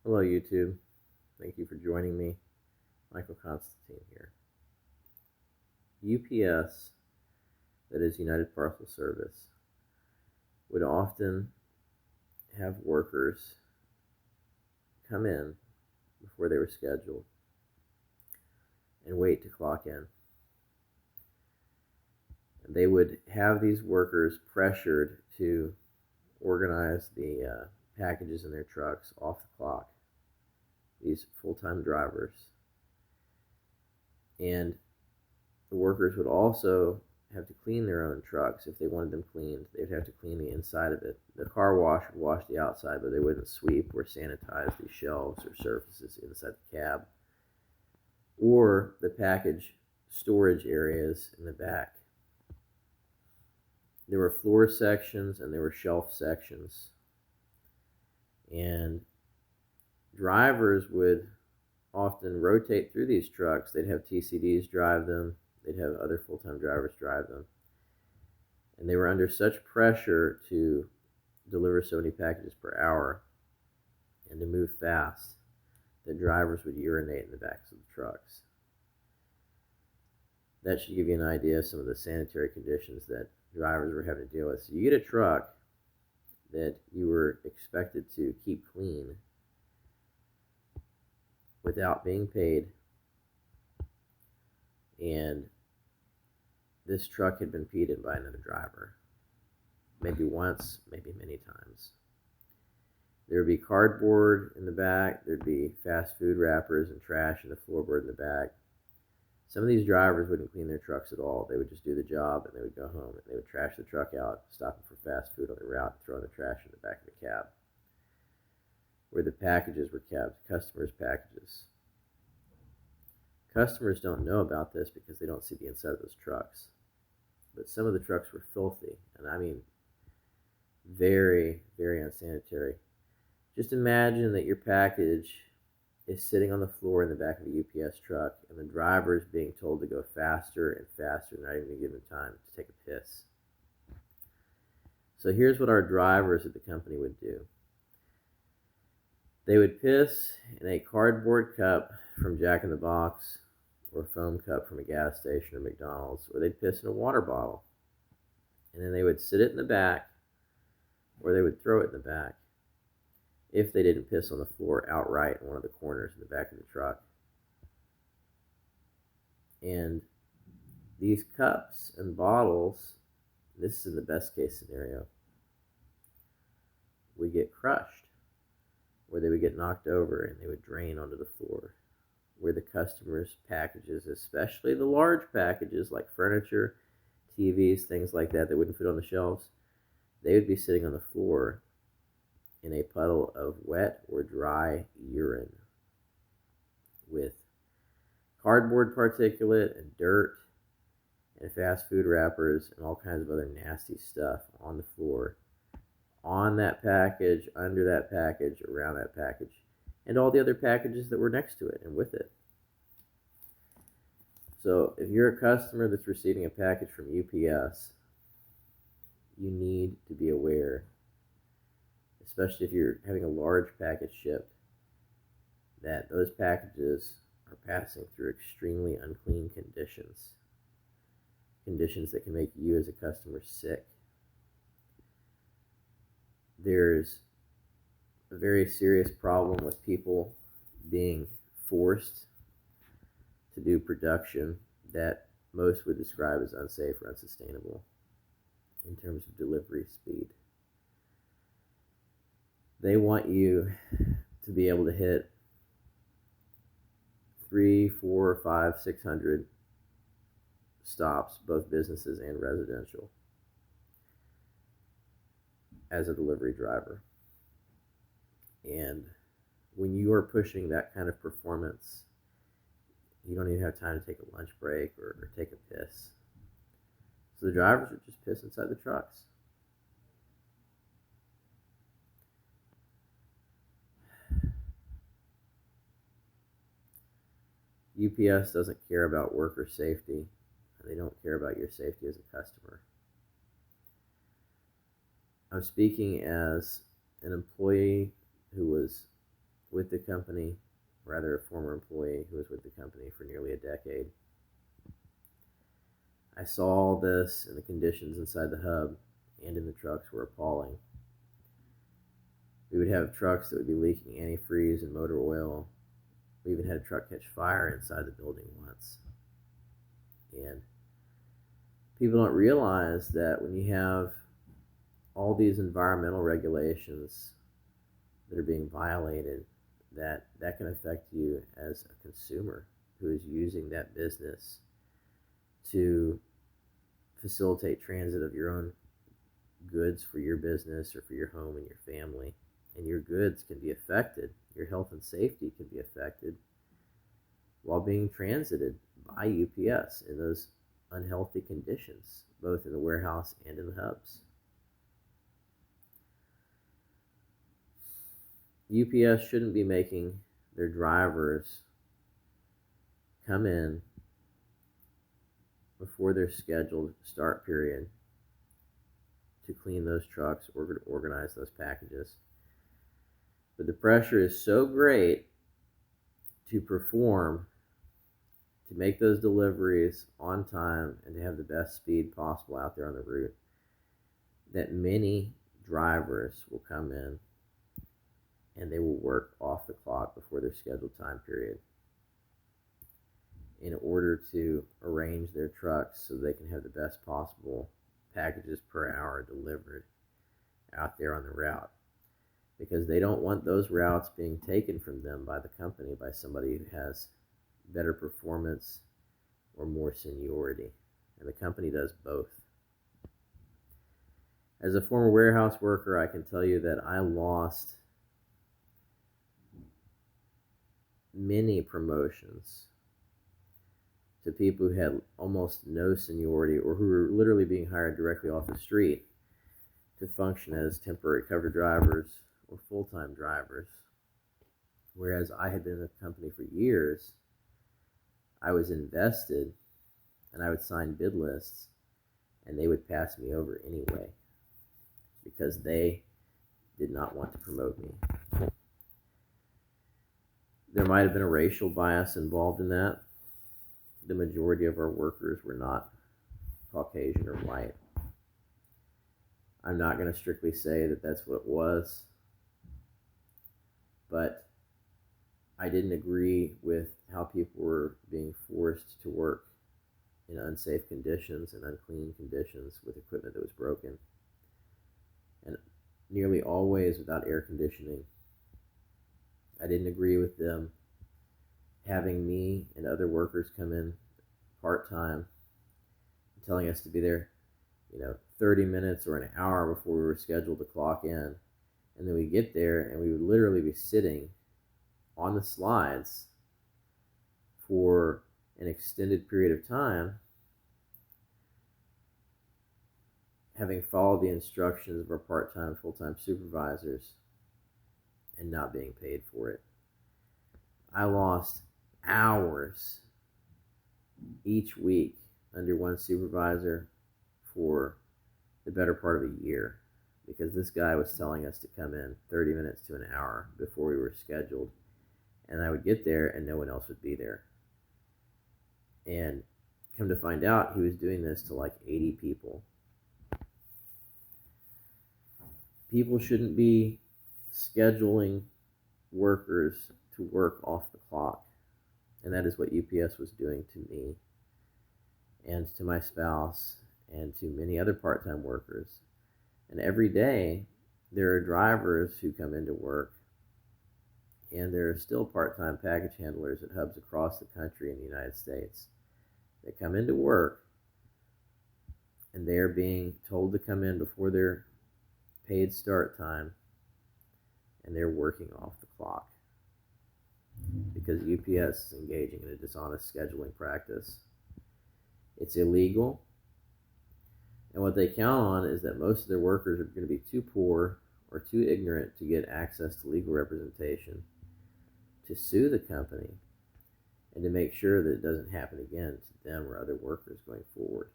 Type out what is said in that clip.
Hello, YouTube. Thank you for joining me. Michael Constantine here. UPS, that is United Parcel Service, would often have workers come in before they were scheduled and wait to clock in. And they would have these workers pressured to organize the packages in their trucks off the clock, these full-time drivers. And the workers would also have to clean their own trucks. If they wanted them cleaned, they'd have to clean the inside of it. The car wash would wash the outside, but they wouldn't sweep or sanitize the shelves or surfaces inside the cab or the package storage areas in the back. There were floor sections and there were shelf sections, and drivers would often rotate through these trucks. They'd have TCDs drive them, they'd have other full-time drivers drive them, and they were under such pressure to deliver so many packages per hour and to move fast that drivers would urinate in the backs of the trucks. That should give you an idea of some of the sanitary conditions that drivers were having to deal with. So you get a truck that you were expected to keep clean without being paid, and this truck had been peed in by another driver, maybe once, maybe many times. There would be cardboard in the back, there'd be fast food wrappers and trash in the floorboard in the back. Some of these drivers wouldn't clean their trucks at all. They would just do the job and they would go home and they would trash the truck out, stopping for fast food on the route, throwing the trash in the back of the cab where the packages were kept, customers' packages. Customers don't know about this because they don't see the inside of those trucks. But some of the trucks were filthy, and I mean very, very unsanitary. Just imagine that your package is sitting on the floor in the back of a UPS truck, and the driver is being told to go faster and faster, not even given time to take a piss. So here's what our drivers at the company would do. They would piss in a cardboard cup from Jack in the Box or a foam cup from a gas station or McDonald's, or they'd piss in a water bottle. And then they would sit it in the back, or they would throw it in the back if they didn't piss on the floor outright in one of the corners in the back of the truck. And these cups and bottles, this is in the best case scenario, would get crushed, where they would get knocked over and they would drain onto the floor, where the customers' packages, especially the large packages like furniture, TVs, things like that wouldn't fit on the shelves, they would be sitting on the floor in a puddle of wet or dry urine with cardboard particulate and dirt and fast food wrappers and all kinds of other nasty stuff on the floor, on that package, under that package, around that package, and all the other packages that were next to it and with it. So if you're a customer that's receiving a package from UPS, you need to be aware, especially if you're having a large package shipped, that those packages are passing through extremely unclean conditions that can make you as a customer sick. There's a very serious problem with people being forced to do production that most would describe as unsafe or unsustainable in terms of delivery speed. They want you to be able to hit 3, 4, 5, 600 stops, both businesses and residential, as a delivery driver. And when you are pushing that kind of performance, you don't even have time to take a lunch break or take a piss. So the drivers would just piss inside the trucks. UPS doesn't care about worker safety, and they don't care about your safety as a customer. I'm speaking as an employee who was with the company, rather a former employee who was with the company for nearly a decade. I saw all this, and the conditions inside the hub and in the trucks were appalling. We would have trucks that would be leaking antifreeze and motor oil. We even had a truck catch fire inside the building once. And people don't realize that when you have all these environmental regulations that are being violated, that can affect you as a consumer who is using that business to facilitate transit of your own goods for your business or for your home and your family. And your goods can be affected, your health and safety can be affected while being transited by UPS in those unhealthy conditions, both in the warehouse and in the hubs. UPS shouldn't be making their drivers come in before their scheduled start period to clean those trucks or to organize those packages. But the pressure is so great to perform, to make those deliveries on time, and to have the best speed possible out there on the route, that many drivers will come in and they will work off the clock before their scheduled time period in order to arrange their trucks so they can have the best possible packages per hour delivered out there on the route. Because they don't want those routes being taken from them by the company, by somebody who has better performance or more seniority. And the company does both. As a former warehouse worker, I can tell you that I lost many promotions to people who had almost no seniority or who were literally being hired directly off the street to function as temporary cover drivers or full-time drivers. Whereas I had been in the company for years, I was invested, and I would sign bid lists, and they would pass me over anyway because they did not want to promote me. There might have been a racial bias involved in that. The majority of our workers were not Caucasian or white. I'm not going to strictly say that that's what it was, but I didn't agree with how people were being forced to work in unsafe conditions and unclean conditions with equipment that was broken, and nearly always without air conditioning. I didn't agree with them having me and other workers come in part-time, telling us to be there, 30 minutes or an hour before we were scheduled to clock in. And then we get there and we would literally be sitting on the slides for an extended period of time, having followed the instructions of our part-time, full-time supervisors and not being paid for it. I lost hours each week under one supervisor for the better part of a year because this guy was telling us to come in 30 minutes to an hour before we were scheduled, and I would get there and no one else would be there. And come to find out, he was doing this to like 80 people. People shouldn't be scheduling workers to work off the clock. And that is what UPS was doing to me and to my spouse and to many other part-time workers. And every day there are drivers who come into work, and there are still part-time package handlers at hubs across the country in the United States that come into work, and they are being told to come in before their paid start time, and they're working off the clock because UPS is engaging in a dishonest scheduling practice. It's illegal, and what they count on is that most of their workers are going to be too poor or too ignorant to get access to legal representation to sue the company and to make sure that it doesn't happen again to them or other workers going forward.